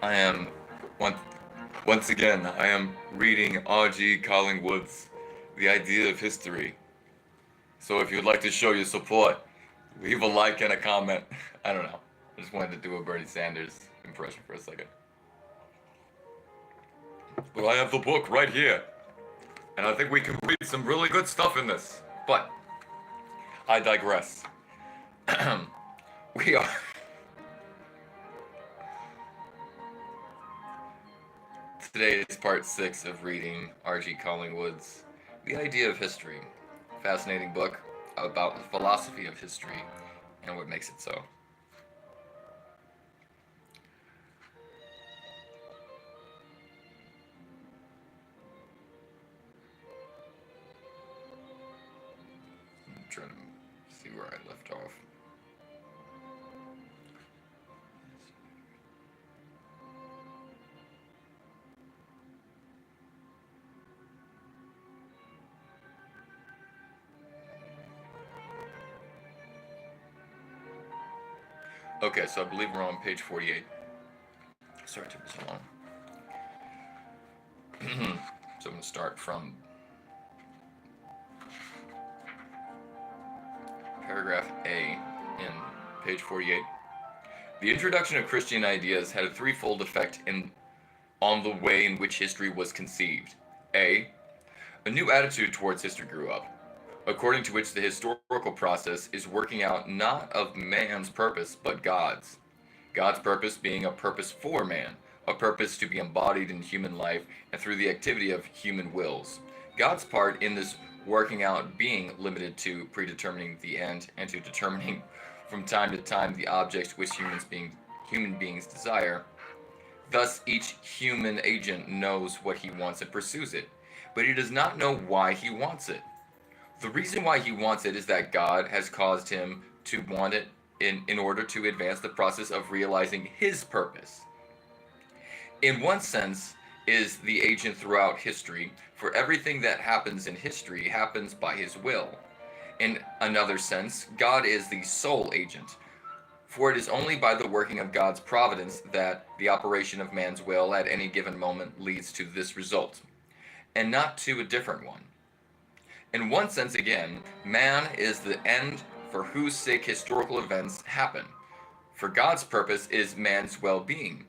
I am once once again I am reading R.G. Collingwood's The Idea of History. So if you'd like to show your support, leave a like and a comment. I don't know. I just wanted to do a Bernie Sanders impression for a second. But I have the book right here, and I think we can read some really good stuff in this. But I digress. we are Today is part 6 of reading R.G. Collingwood's The Idea of History. Fascinating book about the philosophy of history and what makes it so. I'm trying to see where I left off. Okay, so I believe we're on page 48. Sorry it took me so long. So I'm going to start from paragraph A in page 48. The introduction of Christian ideas had a threefold effect on the way in which history was conceived. A new attitude towards history grew up, according to which the historical process is working out not of man's purpose, but God's. God's purpose being a purpose for man, a purpose to be embodied in human life and through the activity of human wills. God's part in this working out being limited to predetermining the end and to determining from time to time the objects which human beings desire. Thus, each human agent knows what he wants and pursues it, but he does not know why he wants it. The reason why he wants it is that God has caused him to want it in order to advance the process of realizing his purpose. In one sense, is the agent throughout history, for everything that happens in history happens by his will. In another sense, God is the sole agent, for it is only by the working of God's providence that the operation of man's will at any given moment leads to this result, and not to a different one. In one sense again, man is the end for whose sake historical events happen, for God's purpose is man's well-being.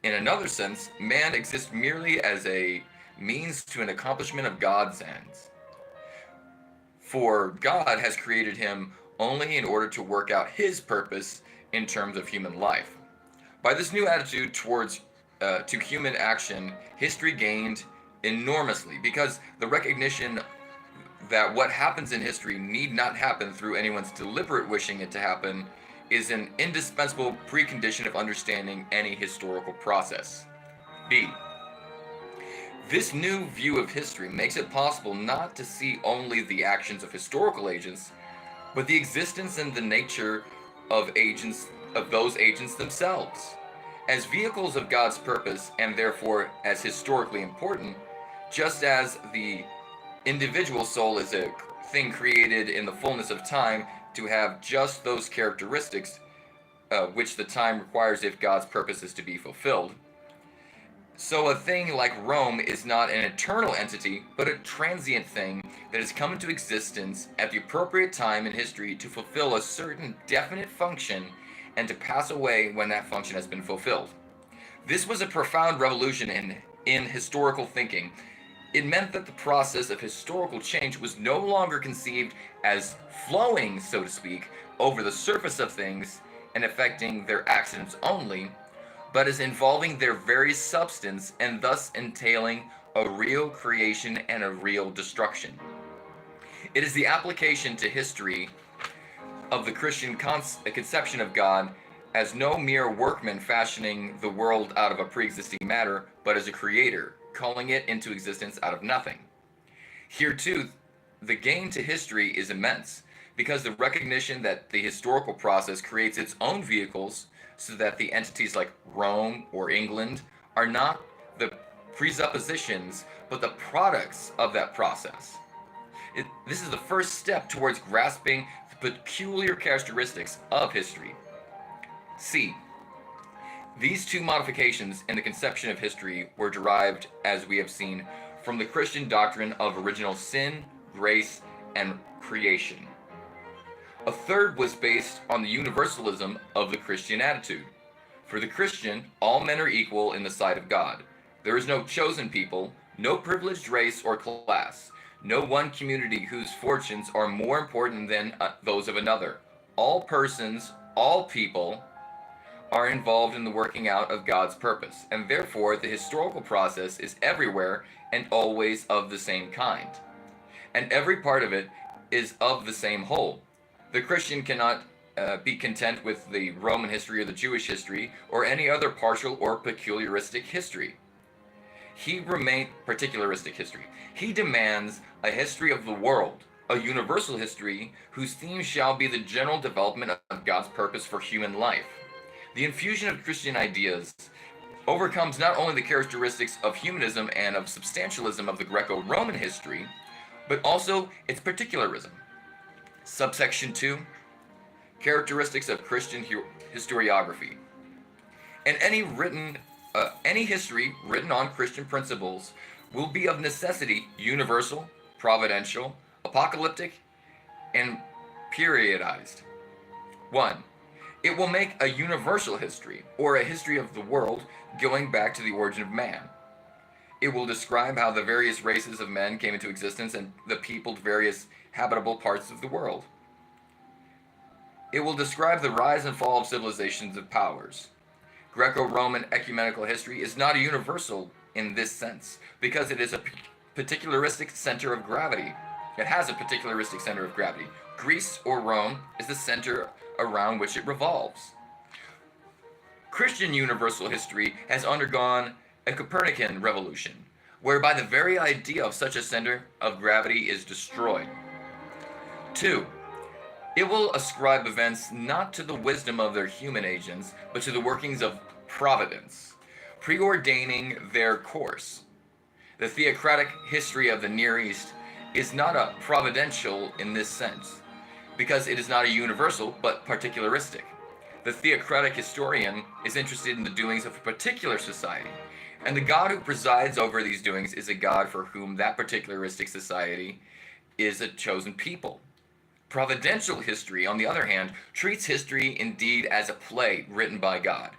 In another sense, man exists merely as a means to an accomplishment of God's ends. For God has created him only in order to work out his purpose in terms of human life. By this new attitude to human action, history gained enormously, because the recognition that what happens in history need not happen through anyone's deliberate wishing it to happen is an indispensable precondition of understanding any historical process. B. This new view of history makes it possible not to see only the actions of historical agents, but the existence and the nature of those agents themselves, as vehicles of God's purpose, and therefore as historically important, just as the individual soul is a thing created in the fullness of time to have just those characteristics which the time requires if God's purpose is to be fulfilled. So a thing like Rome is not an eternal entity, but a transient thing that has come into existence at the appropriate time in history to fulfill a certain definite function and to pass away when that function has been fulfilled. This was a profound revolution in historical thinking. It meant that the process of historical change was no longer conceived as flowing, so to speak, over the surface of things and affecting their accidents only, but as involving their very substance and thus entailing a real creation and a real destruction. It is the application to history of the Christian conception of God as no mere workman fashioning the world out of a pre-existing matter, but as a creator, calling it into existence out of nothing. Here too, the gain to history is immense, because the recognition that the historical process creates its own vehicles so that the entities like Rome or England are not the presuppositions, but the products of that process. This is the first step towards grasping the peculiar characteristics of history. C. These two modifications in the conception of history were derived, as we have seen, from the Christian doctrine of original sin, grace, and creation. A third was based on the universalism of the Christian attitude. For the Christian, all men are equal in the sight of God. There is no chosen people, no privileged race or class, no one community whose fortunes are more important than those of another. All persons, all people, are involved in the working out of God's purpose, and therefore the historical process is everywhere and always of the same kind, and every part of it is of the same whole. The Christian cannot be content with the Roman history or the Jewish history or any other partial or peculiaristic history. Particularistic history. He demands a history of the world, a universal history whose theme shall be the general development of God's purpose for human life. The infusion of Christian ideas overcomes not only the characteristics of humanism and of substantialism of the Greco-Roman history, but also its particularism. Subsection 2, characteristics of Christian historiography. And any history written on Christian principles will be of necessity universal, providential, apocalyptic, and periodized. 1. It will make a universal history, or a history of the world going back to the origin of man. It will describe how the various races of men came into existence and the peopled various habitable parts of the world. It will describe the rise and fall of civilizations and powers. Greco-Roman ecumenical history is not a universal in this sense, because it is a particularistic center of gravity. It has a particularistic center of gravity. Greece or Rome is the center around which it revolves. Christian universal history has undergone a Copernican revolution, whereby the very idea of such a center of gravity is destroyed. 2. It will ascribe events not to the wisdom of their human agents, but to the workings of providence, preordaining their course. The theocratic history of the Near East is not a providential in this sense, because it is not a universal, but particularistic. The theocratic historian is interested in the doings of a particular society, and the God who presides over these doings is a God for whom that particularistic society is a chosen people. Providential history, on the other hand, treats history indeed as a play written by God,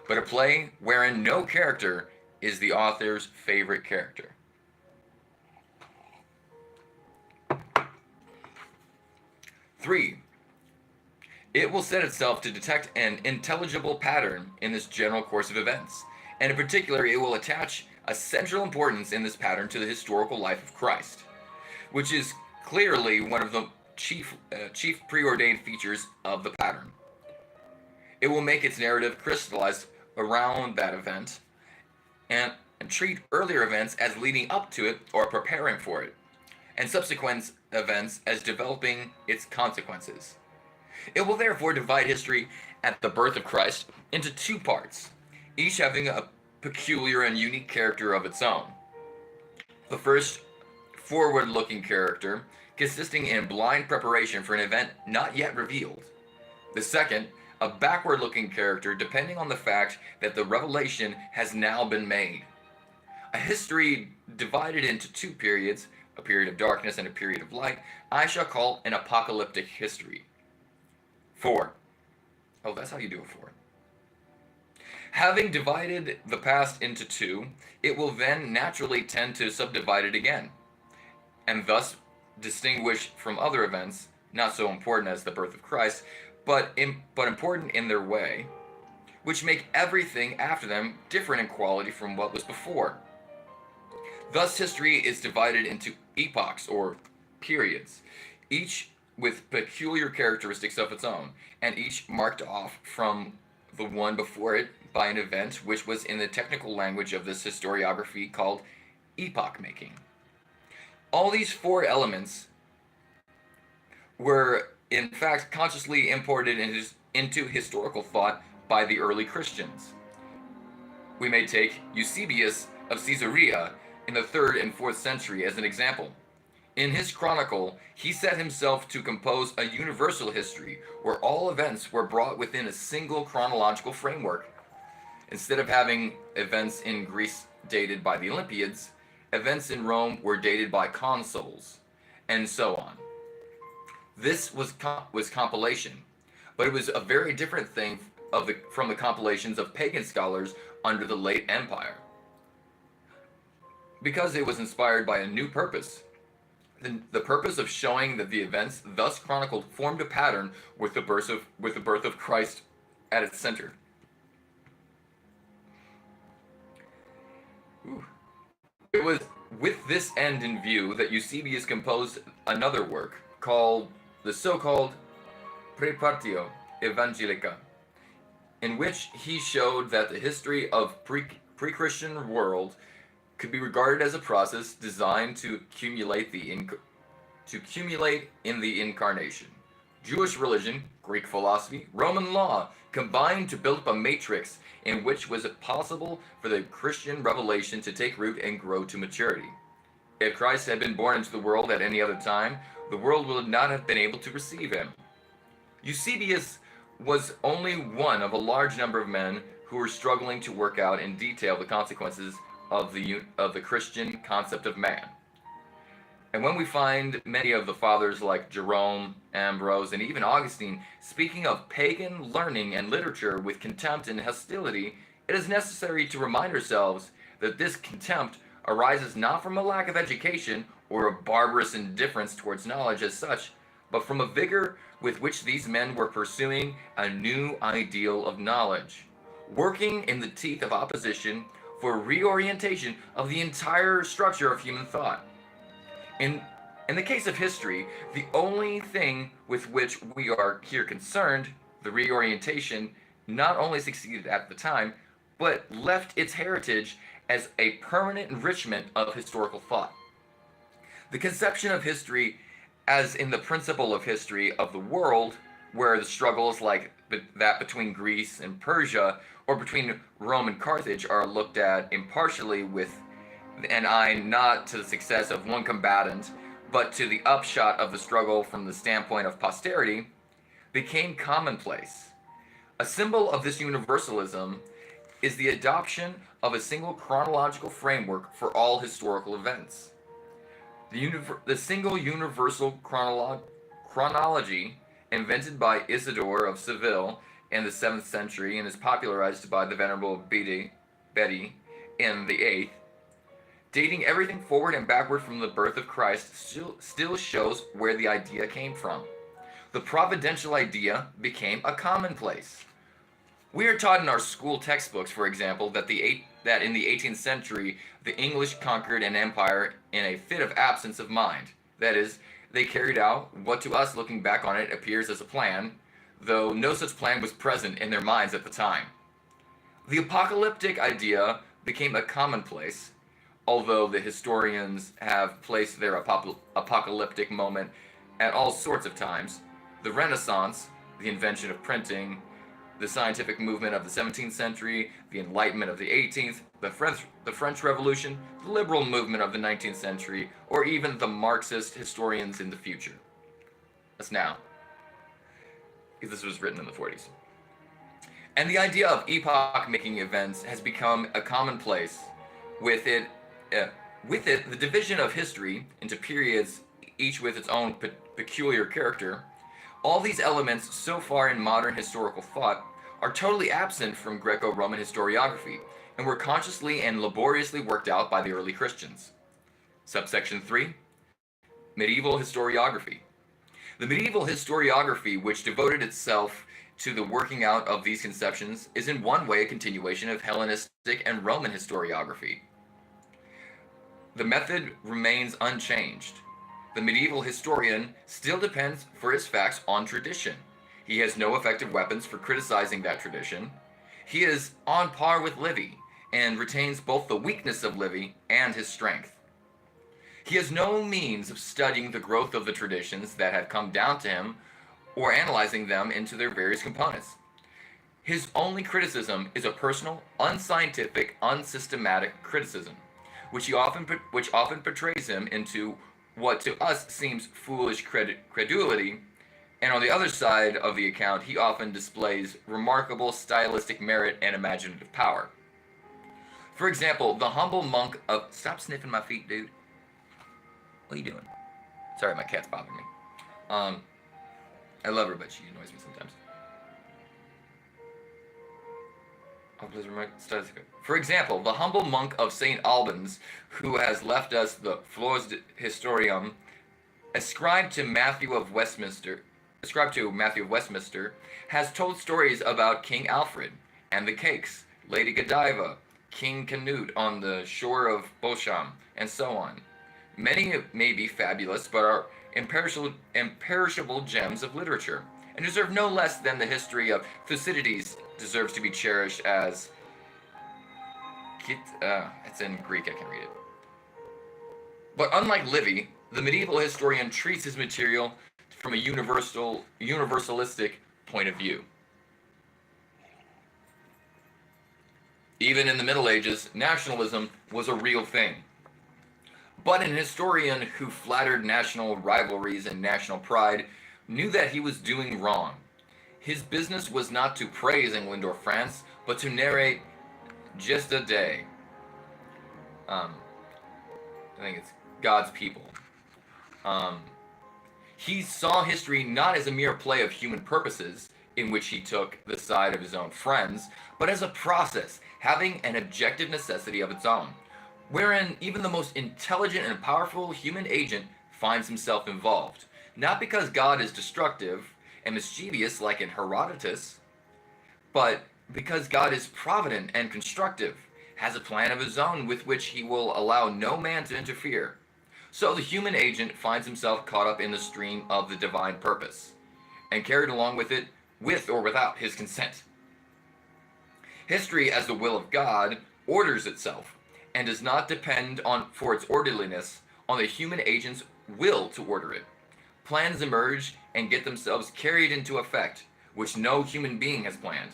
but a play wherein no character is the author's favorite character. 3. It will set itself to detect an intelligible pattern in this general course of events, and in particular it will attach a central importance in this pattern to the historical life of Christ, which is clearly one of the chief preordained features of the pattern. It will make its narrative crystallized around that event and treat earlier events as leading up to it or preparing for it, and subsequent events as developing its consequences. It will therefore divide history at the birth of Christ into two parts, each having a peculiar and unique character of its own. The first, forward-looking character, consisting in blind preparation for an event not yet revealed. The second, a backward-looking character depending on the fact that the revelation has now been made. A history divided into two periods, a period of darkness and a period of light, I shall call an apocalyptic history. 4. Oh, that's how you do a 4. Having divided the past into two, it will then naturally tend to subdivide it again, and thus distinguish from other events, not so important as the birth of Christ, but important in their way, which make everything after them different in quality from what was before. Thus history is divided into epochs or periods, each with peculiar characteristics of its own, and each marked off from the one before it by an event which was in the technical language of this historiography called epoch making. All these four elements were in fact consciously imported into historical thought by the early Christians. We may take Eusebius of Caesarea in the 3rd and 4th century as an example. In his chronicle, he set himself to compose a universal history where all events were brought within a single chronological framework. Instead of having events in Greece dated by the Olympiads, events in Rome were dated by consuls, and so on. This was compilation, but it was a very different thing from the compilations of pagan scholars under the late empire, because it was inspired by a new purpose. The purpose of showing that the events thus chronicled formed a pattern with the birth of Christ at its center. Ooh. It was with this end in view that Eusebius composed another work called the so-called Praepartio Evangelica, in which he showed that the history of pre-Christian world could be regarded as a process designed to accumulate in the incarnation. Jewish religion, Greek philosophy, Roman law combined to build up a matrix in which was it possible for the Christian revelation to take root and grow to maturity. If Christ had been born into the world at any other time, the world would not have been able to receive him. Eusebius was only one of a large number of men who were struggling to work out in detail the consequences of the Christian concept of man. And when we find many of the fathers like Jerome, Ambrose, and even Augustine speaking of pagan learning and literature with contempt and hostility, it is necessary to remind ourselves that this contempt arises not from a lack of education or a barbarous indifference towards knowledge as such, but from a vigor with which these men were pursuing a new ideal of knowledge, working in the teeth of opposition for reorientation of the entire structure of human thought. In the case of history, the only thing with which we are here concerned, the reorientation, not only succeeded at the time, but left its heritage as a permanent enrichment of historical thought. The conception of history as in the principle of history of the world, where the struggles like that between Greece and Persia, or between Rome and Carthage, are looked at impartially with an eye not to the success of one combatant, but to the upshot of the struggle from the standpoint of posterity, became commonplace. A symbol of this universalism is the adoption of a single chronological framework for all historical events. The single universal chronology, invented by Isidore of Seville in the 7th century and is popularized by the Venerable Bede in the 8th, dating everything forward and backward from the birth of Christ, still shows where the idea came from. The providential idea became a commonplace. We are taught in our school textbooks, for example, that in the 18th century, the English conquered an empire in a fit of absence of mind. That is, they carried out what to us looking back on it appears as a plan, though no such plan was present in their minds at the time. The apocalyptic idea became a commonplace, although the historians have placed their apocalyptic moment at all sorts of times. The Renaissance, the invention of printing, the scientific movement of the 17th century, the Enlightenment of the 18th, the French Revolution, the liberal movement of the 19th century, or even the Marxist historians in the future. That's now, because this was written in the 40s. And the idea of epoch-making events has become a commonplace. With it, the division of history into periods, each with its own peculiar character, all these elements so far in modern historical thought are totally absent from Greco-Roman historiography and were consciously and laboriously worked out by the early Christians. Subsection 3, Medieval Historiography. The medieval historiography, which devoted itself to the working out of these conceptions, is in one way a continuation of Hellenistic and Roman historiography. The method remains unchanged. The medieval historian still depends for his facts on tradition. He has no effective weapons for criticizing that tradition. He is on par with Livy and retains both the weakness of Livy and his strength. He has no means of studying the growth of the traditions that have come down to him or analyzing them into their various components. His only criticism is a personal, unscientific, unsystematic criticism, which often portrays him into what to us seems foolish credulity, And on the other side of the account, he often displays remarkable stylistic merit and imaginative power. For example, the humble monk of... Stop sniffing my feet, dude. What are you doing? Sorry, my cat's bothering me. I love her, but she annoys me sometimes. For example, the humble monk of St. Albans, who has left us the Flores Historium, ascribed to Matthew of Westminster, has told stories about King Alfred and the cakes, Lady Godiva, King Canute on the shore of Bosham, and so on. Many may be fabulous, but are imperishable gems of literature, and deserve no less than the history of Thucydides deserves to be cherished as... it's in Greek, I can't read it. But unlike Livy, the medieval historian treats his material from a universalistic point of view. Even in the Middle Ages, nationalism was a real thing. But an historian who flattered national rivalries and national pride knew that he was doing wrong. His business was not to praise England or France, but to narrate just a day. I think it's God's people. He saw history not as a mere play of human purposes, in which he took the side of his own friends, but as a process, having an objective necessity of its own, wherein even the most intelligent and powerful human agent finds himself involved, not because God is destructive and mischievous like in Herodotus, but because God is provident and constructive, has a plan of his own with which he will allow no man to interfere. So the human agent finds himself caught up in the stream of the divine purpose, and carried along with it, with or without his consent. History, as the will of God, orders itself, and does not depend on, for its orderliness, on the human agent's will to order it. Plans emerge and get themselves carried into effect, which no human being has planned.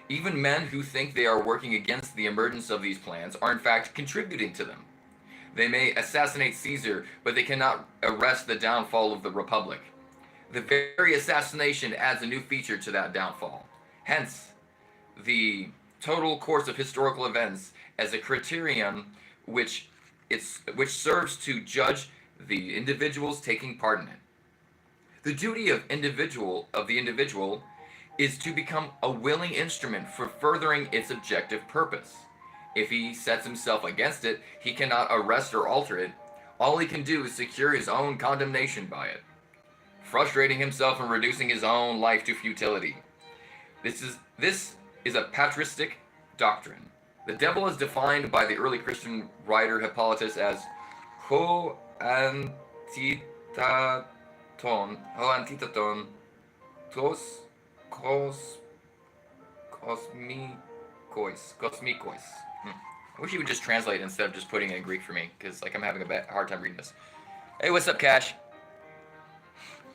Even men who think they are working against the emergence of these plans are in fact contributing to them. They may assassinate Caesar, but they cannot arrest the downfall of the Republic. The very assassination adds a new feature to that downfall. Hence, the total course of historical events as a criterion which serves to judge the individuals taking part in it. The duty of the individual is to become a willing instrument for furthering its objective purpose. If he sets himself against it, he cannot arrest or alter it. All he can do is secure his own condemnation by it, frustrating himself and reducing his own life to futility. This is a patristic doctrine. The devil is defined by the early Christian writer Hippolytus as ho antitaton tos kosmikos. I wish you would just translate instead of just putting it in Greek for me, because I'm having a hard time reading this. Hey, what's up, Cash?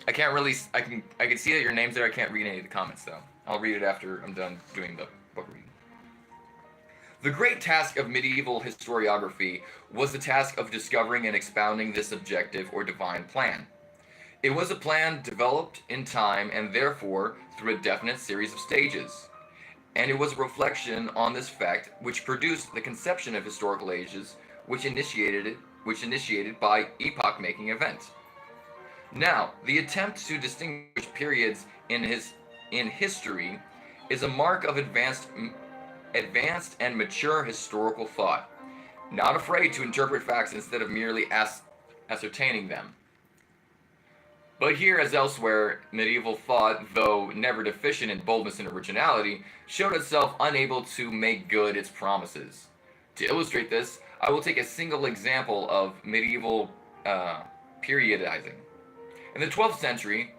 I can see that your name's there. I can't read any of the comments though. I'll read it after I'm done doing the book reading. The great task of medieval historiography was the task of discovering and expounding this objective or divine plan. It was a plan developed in time and therefore through a definite series of stages. And it was a reflection on this fact which produced the conception of historical ages, which initiated by epoch-making events. Now, the attempt to distinguish periods in history is a mark of advanced and mature historical thought, not afraid to interpret facts instead of merely ascertaining them. But here, as elsewhere, medieval thought, though never deficient in boldness and originality, showed itself unable to make good its promises. To illustrate this, I will take a single example of medieval periodizing. In the 12th century,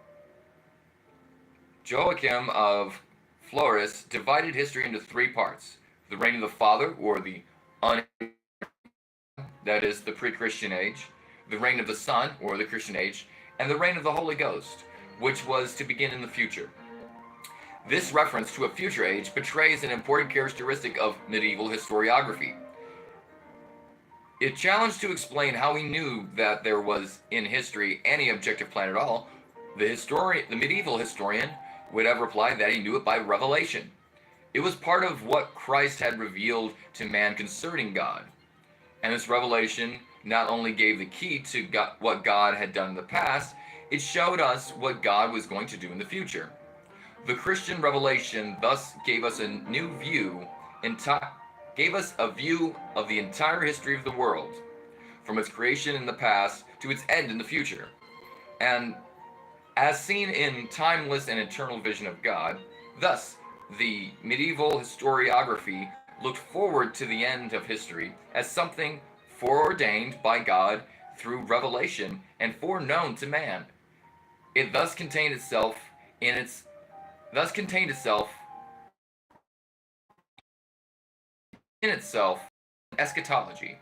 Joachim of Flores divided history into three parts: the reign of the father, or the that is the pre-Christian age, the reign of the son, or the Christian age, and the reign of the Holy Ghost, which was to begin in the future. This reference to a future age betrays an important characteristic of medieval historiography. It challenged to explain how he knew that there was in history any objective plan at all, The medieval historian would have replied that he knew it by revelation. It was part of what Christ had revealed to man concerning God. And this revelation not only gave the key to what God had done in the past, it showed us what God was going to do in the future. The Christian revelation thus gave us a new view, gave us a view of the entire history of the world, from its creation in the past to its end in the future. And as seen in timeless and eternal vision of God, thus the medieval historiography looked forward to the end of history as something foreordained by God through revelation and foreknown to man. It thus contained itself in itself eschatology.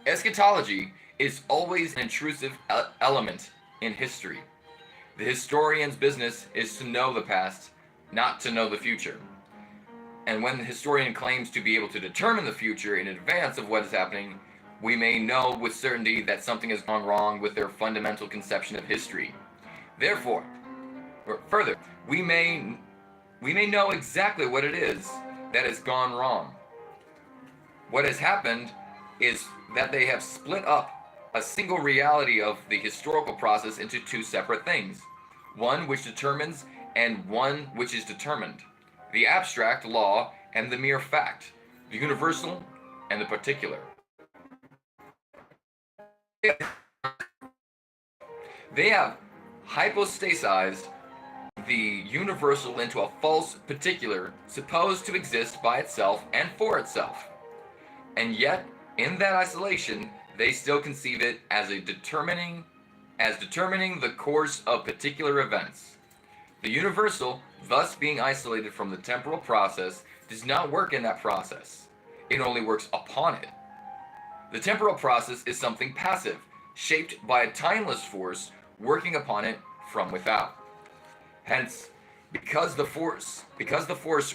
Eschatology is always an intrusive element in history. The historian's business is to know the past, not to know the future. And when the historian claims to be able to determine the future in advance of what is happening, we may know with certainty that something has gone wrong with their fundamental conception of history. Therefore, or further, we may know exactly what it is that has gone wrong. What has happened is that they have split up a single reality of the historical process into two separate things, one which determines and one which is determined, the abstract law and the mere fact, the universal and the particular. They have hypostasized the universal into a false particular supposed to exist by itself and for itself. And yet, in that isolation, they still conceive it as determining the course of particular events. The universal, thus being isolated from the temporal process, does not work in that process. It only works upon it. The temporal process is something passive, shaped by a timeless force working upon it from without. Hence, because the force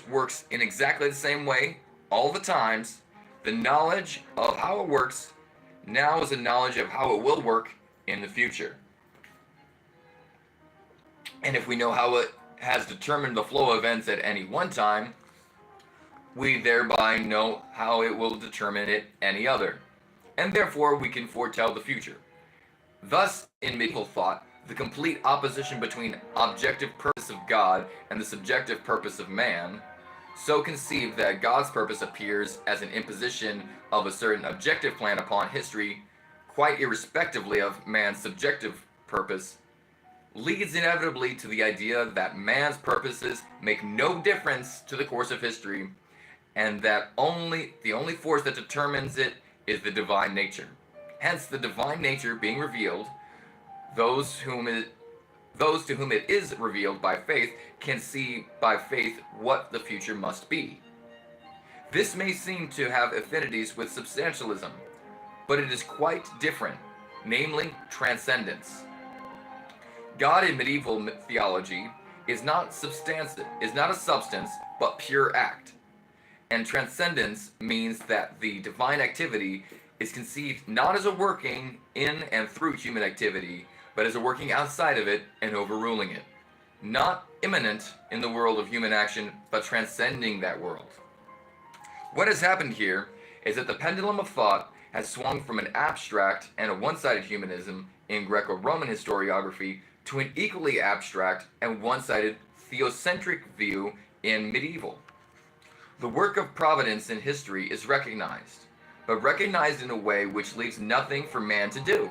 works in exactly the same way all the times, the knowledge of how it works now is a knowledge of how it will work in the future. And if we know how it has determined the flow of events at any one time, we thereby know how it will determine it any other, and therefore we can foretell the future. Thus, in medieval thought, the complete opposition between objective purpose of God and the subjective purpose of man, so conceived that God's purpose appears as an imposition of a certain objective plan upon history, quite irrespectively of man's subjective purpose, leads inevitably to the idea that man's purposes make no difference to the course of history, and that the only force that determines it is the divine nature. Hence, the divine nature being revealed, those to whom it is revealed by faith can see by faith what the future must be. This may seem to have affinities with substantialism, but it is quite different, namely transcendence. God in medieval theology is not a substance, but pure act. And transcendence means that the divine activity is conceived not as a working in and through human activity, but as a working outside of it and overruling it. Not immanent in the world of human action, but transcending that world. What has happened here is that the pendulum of thought has swung from an abstract and a one-sided humanism in Greco-Roman historiography to an equally abstract and one-sided theocentric view in medieval. The work of providence in history is recognized, but recognized in a way which leaves nothing for man to do.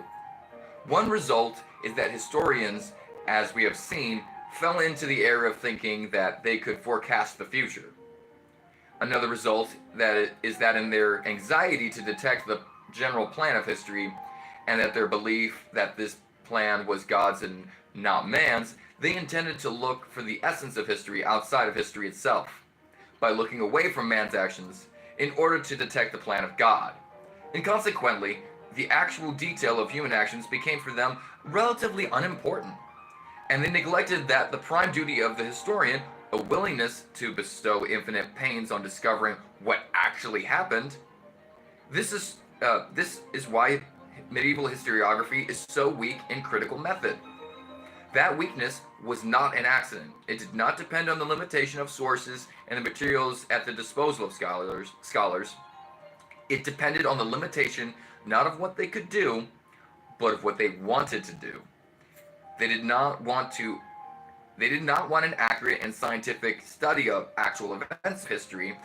One result is that historians, as we have seen, fell into the error of thinking that they could forecast the future. Another result is that in their anxiety to detect the general plan of history, and that their belief that this plan was God's and not man's, they intended to look for the essence of history outside of history itself, by looking away from man's actions in order to detect the plan of God. And consequently, the actual detail of human actions became for them relatively unimportant, and they neglected that the prime duty of the historian, a willingness to bestow infinite pains on discovering what actually happened. This is why medieval historiography is so weak in critical method. That weakness was not an accident. It did not depend on the limitation of sources and the materials at the disposal of scholars. It depended on the limitation not of what they could do, but of what they wanted to do. They did not want an accurate and scientific study of actual events of history.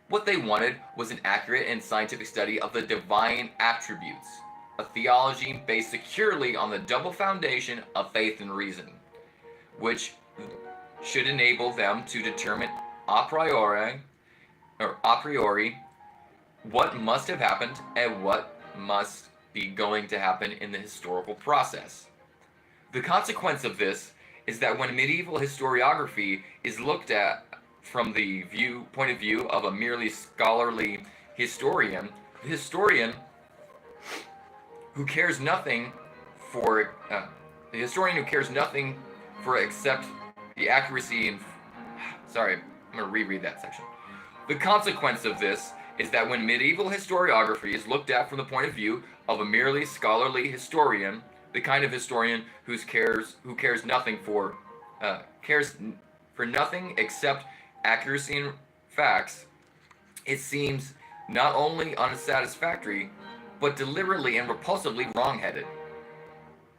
What they wanted was an accurate and scientific study of the divine attributes, a theology based securely on the double foundation of faith and reason, which should enable them to determine a priori what must have happened and what must be going to happen in the historical process. The consequence of this is that when medieval historiography is looked at from the point of view of a merely scholarly historian, the historian who cares nothing for except the accuracy and sorry, I'm going to reread that section. The consequence of this is that when medieval historiography is looked at from the point of view of a merely scholarly historian, the kind of historian who cares for nothing except accuracy and facts, it seems not only unsatisfactory, but deliberately and repulsively wrong-headed.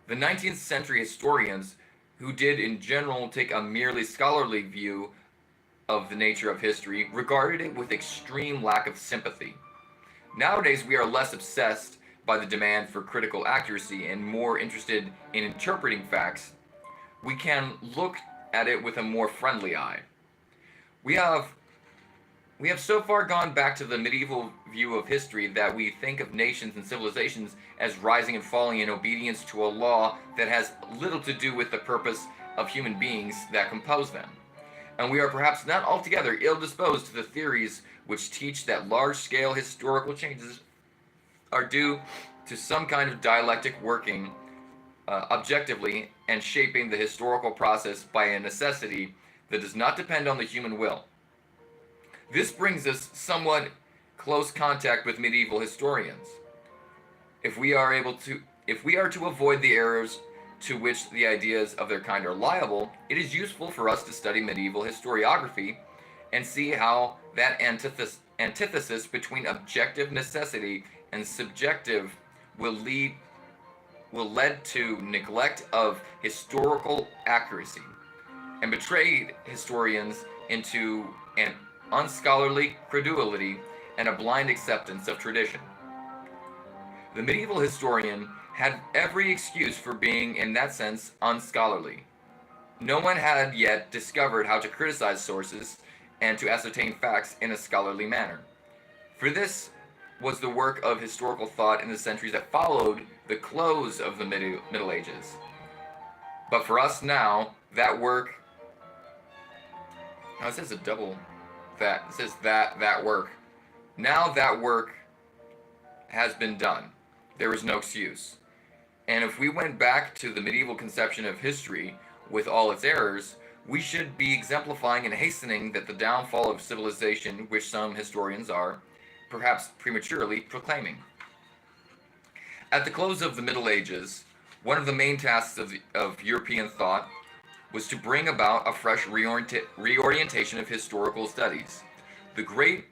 The 19th century historians, who did in general take a merely scholarly view of the nature of history, regarded it with extreme lack of sympathy. Nowadays, we are less obsessed by the demand for critical accuracy and more interested in interpreting facts. We can look at it with a more friendly eye. We have so far gone back to the medieval view of history that we think of nations and civilizations as rising and falling in obedience to a law that has little to do with the purpose of human beings that compose them. And we are perhaps not altogether ill-disposed to the theories which teach that large-scale historical changes are due to some kind of dialectic working objectively and shaping the historical process by a necessity that does not depend on the human will. This brings us somewhat close contact with medieval historians. If we are to avoid the errors to which the ideas of their kind are liable, it is useful for us to study medieval historiography and see how that antithesis between objective necessity and subjective will lead to neglect of historical accuracy and betrayed historians into an unscholarly credulity and a blind acceptance of tradition. The medieval historian had every excuse for being, in that sense, unscholarly. No one had yet discovered how to criticize sources and to ascertain facts in a scholarly manner. For this was the work of historical thought in the centuries that followed the close of the Middle Ages. But for us now, that work... Now it says a double... That. It says that work. Now that work has been done. There is no excuse. And if we went back to the medieval conception of history with all its errors, we should be exemplifying and hastening that the downfall of civilization, which some historians are, perhaps prematurely, proclaiming. At the close of the Middle Ages, one of the main tasks of European thought was to bring about a fresh reorientation of historical studies. The great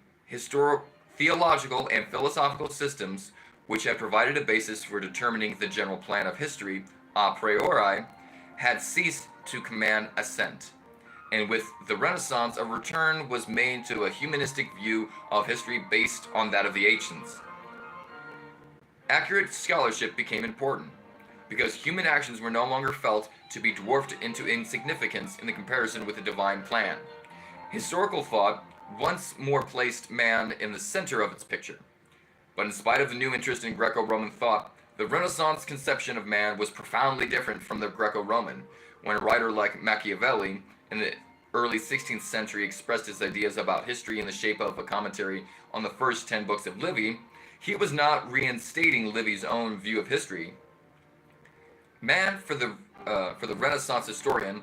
theological and philosophical systems which had provided a basis for determining the general plan of history a priori had ceased to command assent. And with the Renaissance, a return was made to a humanistic view of history based on that of the ancients. Accurate scholarship became important, because human actions were no longer felt to be dwarfed into insignificance in the comparison with the divine plan. Historical thought once more placed man in the center of its picture. But in spite of the new interest in Greco-Roman thought, the Renaissance conception of man was profoundly different from the Greco-Roman. When a writer like Machiavelli in the early 16th century expressed his ideas about history in the shape of a commentary on the first 10 books of Livy, he was not reinstating Livy's own view of history. Man, for the Renaissance historian,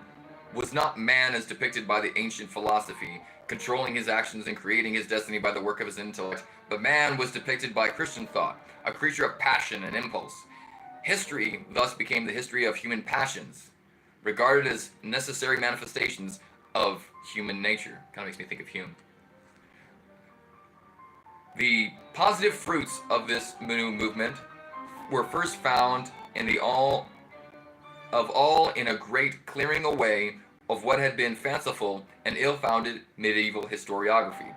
was not man as depicted by the ancient philosophy, controlling his actions and creating his destiny by the work of his intellect, but man was depicted by Christian thought, a creature of passion and impulse. History thus became the history of human passions, regarded as necessary manifestations of human nature. Kind of makes me think of Hume. The positive fruits of this new movement were first found in the all in a great clearing away of what had been fanciful and ill-founded medieval historiography.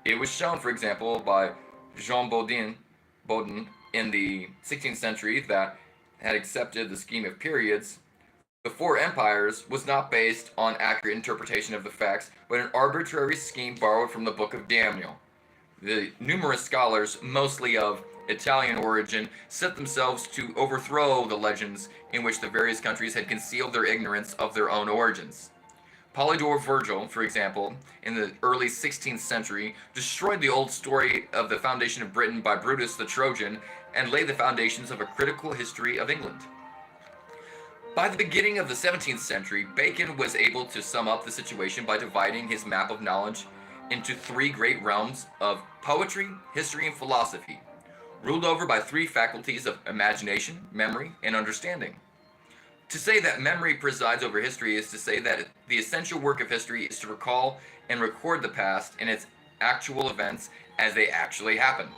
It was shown, for example, by Jean Bodin in the 16th century that had accepted the scheme of periods. The Four Empires was not based on accurate interpretation of the facts, but an arbitrary scheme borrowed from the Book of Daniel. The numerous scholars, mostly of Italian origin, set themselves to overthrow the legends in which the various countries had concealed their ignorance of their own origins. Polydore Virgil, for example, in the early 16th century, destroyed the old story of the foundation of Britain by Brutus the Trojan and laid the foundations of a critical history of England. By the beginning of the 17th century, Bacon was able to sum up the situation by dividing his map of knowledge into three great realms of poetry, history, and philosophy, ruled over by three faculties of imagination, memory, and understanding. To say that memory presides over history is to say that the essential work of history is to recall and record the past and its actual events as they actually happened.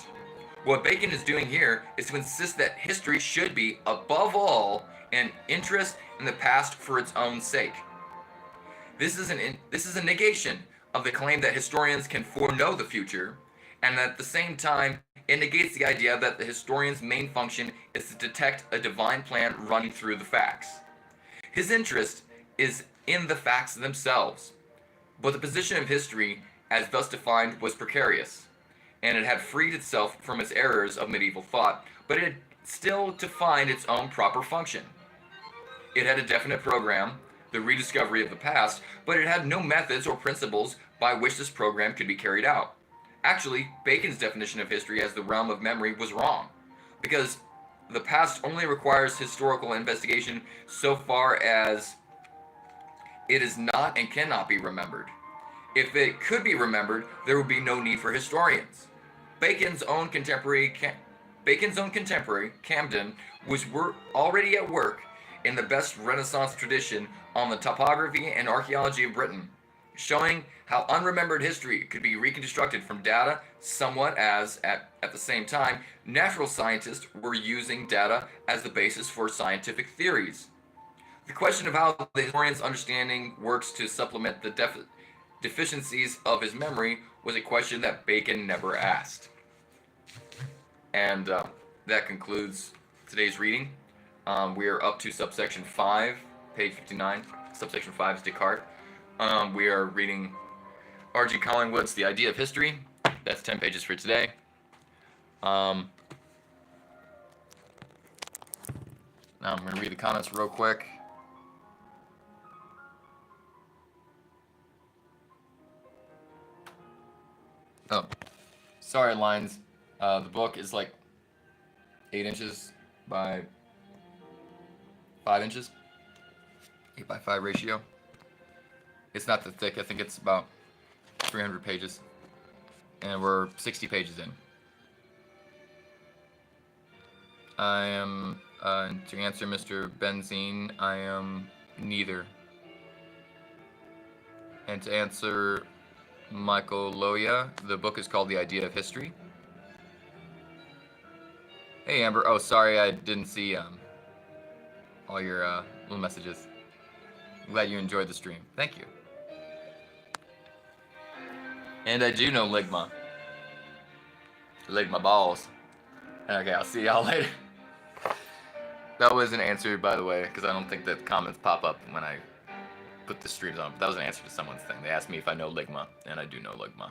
What Bacon is doing here is to insist that history should be, above all, an interest in the past for its own sake. This is a negation of the claim that historians can foreknow the future, and at the same time, it negates the idea that the historian's main function is to detect a divine plan running through the facts. His interest is in the facts themselves, but the position of history, as thus defined, was precarious, and it had freed itself from its errors of medieval thought, but it had still to find its own proper function. It had a definite program, the rediscovery of the past, but it had no methods or principles by which this program could be carried out. Actually, Bacon's definition of history as the realm of memory was wrong, because the past only requires historical investigation so far as it is not and cannot be remembered. If it could be remembered, there would be no need for historians. Bacon's own contemporary, Camden, was already at work in the best Renaissance tradition on the topography and archaeology of Britain, showing how unremembered history could be reconstructed from data somewhat as, at the same time, natural scientists were using data as the basis for scientific theories. The question of how the historian's understanding works to supplement the deficiencies of his memory was a question that Bacon never asked. And that concludes today's reading. We are up to subsection 5, page 59. Subsection 5 is Descartes. We are reading R.G. Collingwood's The Idea of History. That's 10 pages for today. Now I'm going to read the comments real quick. Oh, sorry, lines. The book is like 8 inches by 5 inches. 8:5 ratio. It's not that thick. I think it's about 300 pages. And we're 60 pages in. I am, to answer Mr. Benzine, I am neither. And to answer Michael Loya, the book is called The Idea of History. Hey, Amber. Oh, sorry, I didn't see all your little messages. I'm glad you enjoyed the stream. Thank you. And I do know Ligma. Ligma balls. Okay, I'll see y'all later. That wasn't answered, by the way, because I don't think that comments pop up when I put the streams on. But that was an answer to someone's thing. They asked me if I know Ligma, and I do know Ligma.